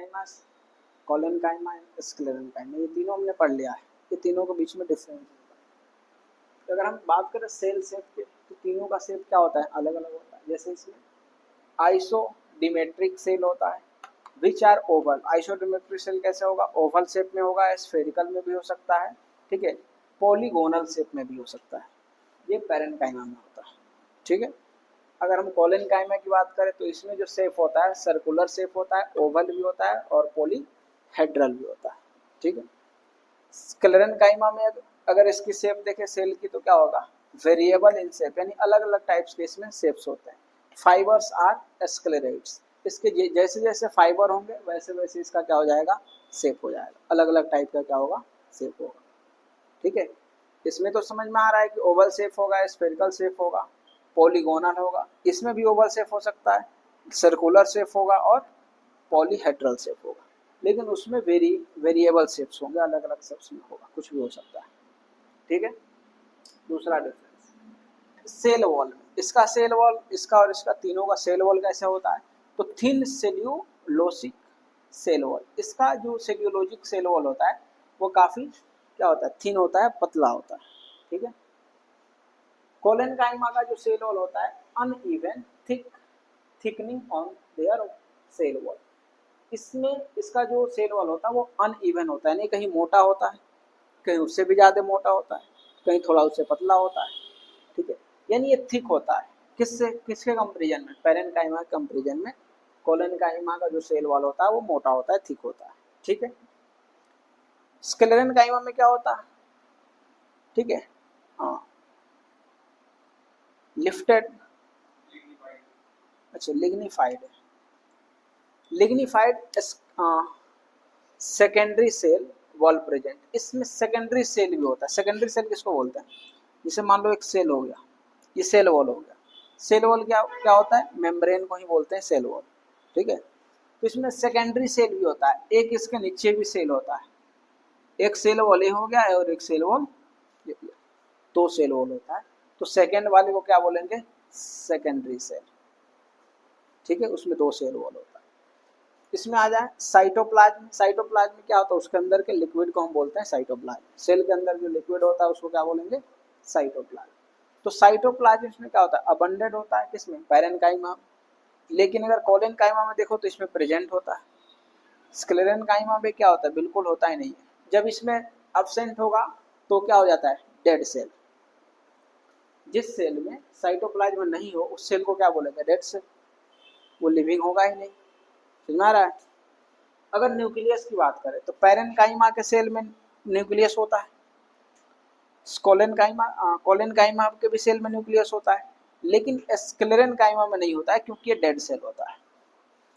काइमा, colon काइमा, स्क्लेरन काइमा, ये तीनों हमने पढ़ लिया है। ये तीनों के बीच में डिफरेंस होता है। तो अगर हम बात करें सेल शेप के, तो तीनों का शेप क्या होता है, अलग अलग होता है। जैसे इसमें आइसोडिमेट्रिक सेल होता है विच आर ओवल। आइसोडिमेट्रिक सेल कैसे होगा, ओवल शेप में होगा, स्फेरिकल में भी हो सकता है, ठीक है, पॉलीगोनल शेप में भी हो सकता है। ये पैरेन्काइमा में होता है, ठीक है। अगर हम कोलेनकाइमा की बात करें तो इसमें जो शेप होता है सर्कुलर शेप होता है, ओवल भी होता है और पॉलीहेड्रल भी होता है, ठीक है। स्क्लेरेनकाइमा में अगर इसकी शेप देखें सेल की तो क्या होगा, वेरिएबल इन शेप, यानी अलग अलग टाइप्स के इसमें शेप्स होते हैं। फाइबर्स आर स्क्लेरेट्स, इसके जैसे जैसे फाइबर होंगे वैसे वैसे इसका क्या हो जाएगा, शेप हो जाएगा, अलग अलग टाइप का क्या होगा, शेप होगा, ठीक है। इसमें तो समझ में आ रहा है कि ओवल शेप होगा, स्फेरिकल शेप होगा, पॉलीगोनल होगा, इसमें भी ओवल शेप हो सकता है, सर्कुलर शेप होगा और पॉलीहेड्रल शेप होगा, लेकिन उसमें वेरिएबल शेप्स होंगे, अलग अलग शेप्स में होगा, कुछ भी हो सकता है, ठीक है। दूसरा डिफरेंस सेल वॉल में, इसका सेल वॉल, इसका और इसका तीनों का सेल वॉल कैसे होता है, तो थिन सेल्यूलोसिक सेल वॉल। इसका जो सेल्यूलोजिक सेल वॉल होता है वो काफी क्या होता है, थिन होता है, पतला होता है, ठीक है। कोलेनकाइमा का जो सेल वॉल होता है uneven thickening on their cell wall. इसमें इसका जो सेल वॉल होता है वो अनइवन होता है, यानी कहीं मोटा होता है, कहीं उससे भी ज़्यादा मोटा होता है, कहीं थोड़ा उससे पतला होता है, ठीक है, यानी ये थिक होता है। किससे, किसके कंपेरिजन में, पैरेन्काइमा के कंपेरिजन में कोलेनकाइमा का जो सेल वॉल होता है वो मोटा होता है, थिक होता है, ठीक है। स्क्लेरेनकाइमा में क्या होता है, ठीक है, हाँ, लिफ्टेड, अच्छा लिग्निफाइड है, lignified secondary cell wall present. इसमें सेकेंडरी सेल भी होता है। सेकेंडरी सेल किसको बोलते हैं, जैसे मान लो एक सेल हो गया, ये सेल वॉल हो गया। सेल वॉल क्या क्या होता है, मेम्ब्रेन को ही बोलते हैं सेल वॉल, ठीक है। तो इसमें सेकेंडरी सेल भी होता है, एक इसके नीचे भी सेल होता है, एक सेल वॉल ये हो गया है और एक सेल वॉल, दो सेल वॉल होता है। तो सेकेंड वाले को क्या बोलेंगे, सेकेंडरी सेल, ठीक है, उसमें दो सेल वॉल होता है। इसमें आ जाए साइटोप्लाज्म। साइटोप्लाज्म क्या होता है, उसके अंदर के लिक्विड को हम बोलते हैं साइटोप्लाज्म। सेल के अंदर जो लिक्विड होता है उसको क्या बोलेंगे, साइटोप्लाज्म। तो साइटोप्लाज्म इसमें क्या होता है, अबंडेंट होता है, किसमें, पैरेन्काइमा। लेकिन अगर कोलेनकाइमा में देखो तो इसमें प्रेजेंट होता है। स्क्लेरेनकाइमा में क्या होता है, बिल्कुल होता ही नहीं है। जब इसमें अब्सेंट होगा तो क्या हो जाता है, डेड सेल। जिस सेल में साइटोप्लाज्म नहीं हो उस सेल को क्या बोलेंगे, डेड सेल, वो लिविंग होगा ही नहीं, समझ में आ रहा है। अगर न्यूक्लियस की बात करें तो पैरेन्काइमा के सेल में न्यूक्लियस होता है, कोलेनकाइमा के भी सेल में न्यूक्लियस होता है, लेकिन स्क्लेरेनकाइमा में नहीं होता है क्योंकि ये डेड सेल होता है,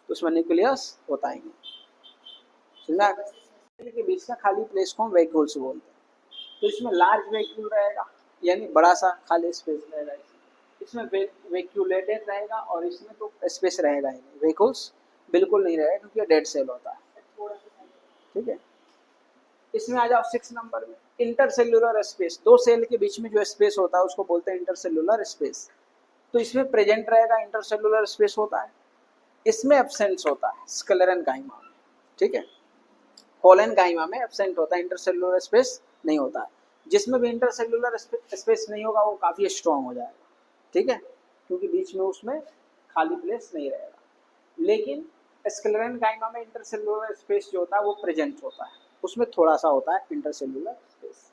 तो उसमें न्यूक्लियस होता ही नहीं, समझा। सेल के बीच का खाली प्लेस को हम वैक्यूल्स बोलते हैं। तो इसमें लार्ज वैक्यूल रहेगा, यानी बड़ा सा खाली स्पेस रहेगा, इसमें वैक्यूलेटेड रहेगा, और इसमें तो स्पेस रहेगा ही नहीं, वैक्यूल्स बिल्कुल नहीं रहेगा क्योंकि डेड सेल होता है, ठीक है। इसमें आ जाओ 6 नंबर में, इंटरसेल्यूलर स्पेस। दो सेल के बीच में जो स्पेस होता है उसको बोलते हैं इंटरसेल्यूलर स्पेस। तो इसमें प्रेजेंट रहेगा, इंटरसेल्यूलर स्पेस होता है, इसमें एब्सेंस होता है स्क्लेरेनकाइमा में, ठीक है। कोलेनकाइमा में एब्सेंट होता है, इंटरसेल्यूलर स्पेस नहीं होता है। जिसमें भी इंटरसेल्यूलर स्पेस नहीं होगा वो काफी स्ट्रांग हो जाएगा, ठीक है, क्योंकि बीच में उसमें खाली प्लेस नहीं रहेगा। लेकिन स्क्लेरेनकाइमा में इंटरसेल्यूलर स्पेस जो होता है वो प्रेजेंट होता है, उसमें थोड़ा सा होता है इंटरसेल्यूलर स्पेस।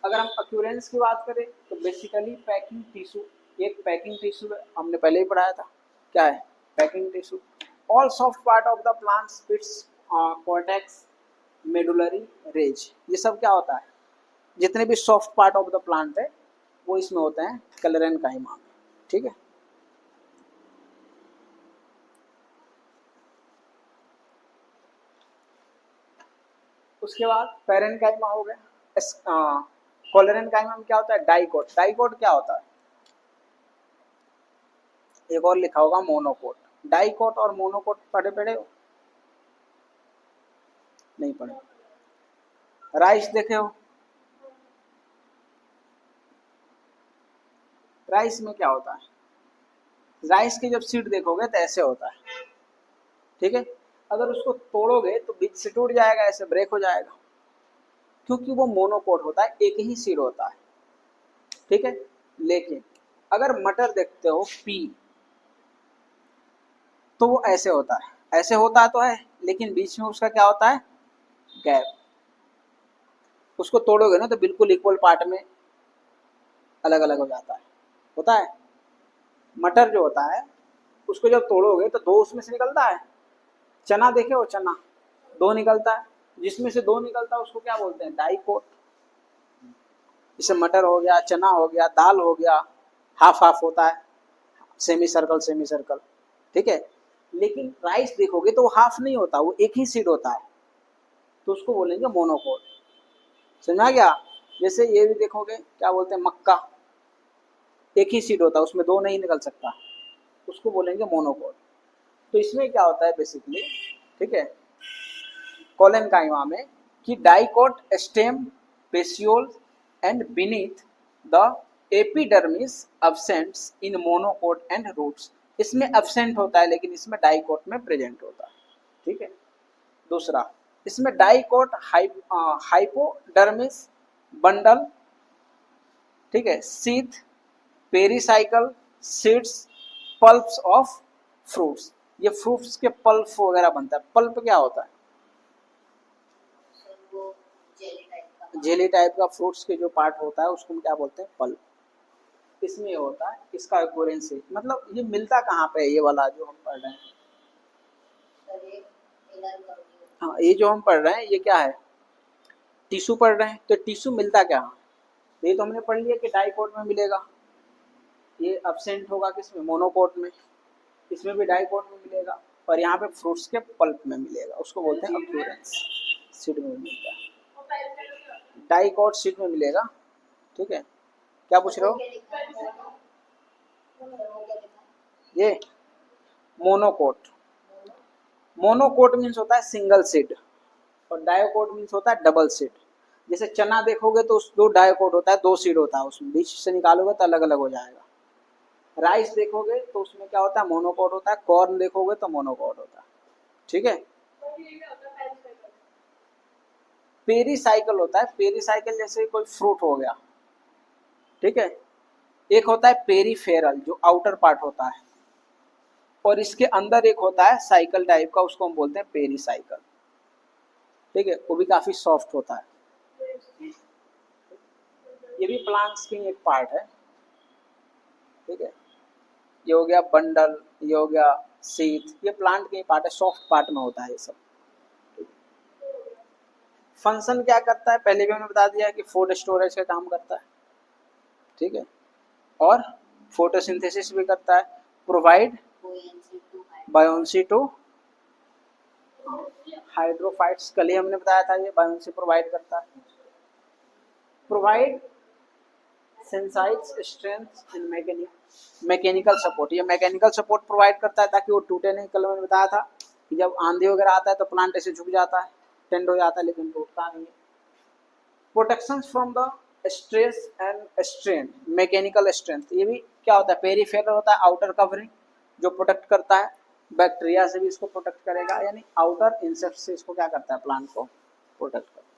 अगर हम अक्यूरेंस की बात करें तो बेसिकली पैकिंग टिश्यू, एक पैकिंग टिश्यू हमने पहले ही पढ़ाया था, क्या है packing tissue. All soft part of the plant pith cortex medullary rays, ये सब क्या होता है, जितने भी soft part of the plant है वो इसमें होते हैं स्क्लेरेनकाइमा में, ठीक है। उसके बाद पैरेन्काइमा हो गया। कोलेरेनकाइमा में क्या होता है, डाइकोट। डाइकोट क्या होता है, एक और लिखा होगा मोनोकोट। डाइकोट और मोनोकोट पढ़े हो, नहीं पढ़े। राइस देखे हो, राइस में क्या होता है, राइस की जब सीड देखोगे तो ऐसे होता है, ठीक है। अगर उसको तोड़ोगे तो बीच से टूट जाएगा, ऐसे ब्रेक हो जाएगा, क्योंकि वो मोनोकोट होता है, एक ही सीड होता है, ठीक है। लेकिन अगर मटर देखते हो पी, तो वो ऐसे होता है, ऐसे होता तो है, लेकिन बीच में उसका क्या होता है, गैप। उसको तोड़ोगे ना तो बिल्कुल इक्वल पार्ट में अलग अलग हो जाता है, होता है। मटर जो होता है उसको जब तोड़ोगे तो दो उसमें से निकलता है। चना देखे हो, चना दो निकलता है, जिसमें से दो निकलता है उसको क्या बोलते हैं, डाइकोट। जैसे मटर हो गया, चना हो गया, दाल हो गया, हाफ हाफ होता है, सेमी सर्कल सेमी सर्कल, ठीक है। लेकिन राइस देखोगे तो वो हाफ नहीं होता, वो एक ही सीड होता है, तो उसको बोलेंगे मोनोकोट। समझा गया। जैसे ये भी देखोगे, क्या बोलते हैं, मक्का, एक ही सीड होता है, उसमें दो नहीं निकल सकता, उसको बोलेंगे मोनोकोट। तो इसमें क्या होता है बेसिकली, ठीक है, कोलेनकाइमा में, कि dicot stem petiole and beneath the epidermis absents in monocot and roots. इसमें अब्सेंट होता है, लेकिन इसमें डाइकोट में प्रेजेंट होता है, ठीक है। दूसरा, इसमें डाइकोट हाइपोडर्मिस बंडल, ठीक है, sheath, pericycle, seeds, pulps of fruits. ये फ्रूट्स के पल्प वगैरह बनता है। पल्प क्या होता है, जेली टाइप का फ्रूट्स के जो पार्ट होता है उसको हम क्या बोलते हैं, पल्प। इसमें होता है इसका कोरेंसी, मतलब ये मिलता कहाँ पे है, ये वाला जो हम पढ़ रहे हैं, हाँ ये जो हम पढ़ रहे हैं ये क्या है, टिश्यू पढ़ रहे हैं, तो टिश्यू मिलता क्या है, ये तो हमने पढ़ लिया कि डाइकोट में मिलेगा, ये अब्सेंट होगा किसमें, मोनोकोट में, इसमें भी डाइकोट में मिलेगा, और यहाँ पे फ्रूट्स के पल्प में मिलेगा, उसको बोलते हैं अक्यूरेंस। सीड में मिलता है, डाइकोट सीड में मिलेगा, ठीक है। क्या पूछ रहे हो, ये मोनोकोट, मोनोकोट मीन्स होता है सिंगल सीड, और डायोकोट मीन्स होता है डबल सीड। जैसे चना देखोगे तो उस दो डायोकोट होता है, दो सीड होता है, उसमें बीच से निकालोगे तो अलग अलग हो जाएगा। राइस देखोगे तो उसमें क्या होता है, मोनोकोट होता है। कॉर्न देखोगे तो मोनोकोट होता है, ठीक है। पेरीसाइकिल होता है, पेरीसाइकिल जैसे कोई फ्रूट हो गया, ठीक है। एक होता है पेरीफेरल जो आउटर पार्ट होता है, और इसके अंदर एक होता है साइकिल टाइप का, उसको हम बोलते हैं पेरीसाइकिल, ठीक है। वो भी काफी सॉफ्ट होता है, ये भी प्लांट्स की एक पार्ट है, ठीक है। ये हो गया बंडल, ये हो गया सीड, ये प्लांट के पार्ट है, सॉफ्ट पार्ट में होता है ये सब। फंक्शन क्या करता है, पहले भी हमने बता दिया कि फूड स्टोरेज का काम करता है, ठीक है, और फोटोसिंथेसिस भी करता है, प्रोवाइड बायोन्सी टू हाइड्रोफाइट्स, कल ही हमने बताया था, ये बायोन्सी प्रोवाइड करता है, provide tensile strength in mechanical support, ये मैकेनिकल सपोर्ट प्रोवाइड करता है ताकि वो टूटे नहीं। कल मैंने बताया था कि जब आंधी वगैरह आता है तो प्लांट ऐसे झुक जाता है, टेंड हो जाता है, लेकिन टूटता नहीं है। Protection from the stress and strain, mechanical strength, ये भी क्या होता है, पेरीफेरल होता है, आउटर कवरिंग जो प्रोटेक्ट करता है, बैक्टीरिया से भी इसको प्रोटेक्ट करेगा, यानी आउटर इंसेक्ट से इसको क्या करता है, प्लांट को प्रोटेक्ट करता है।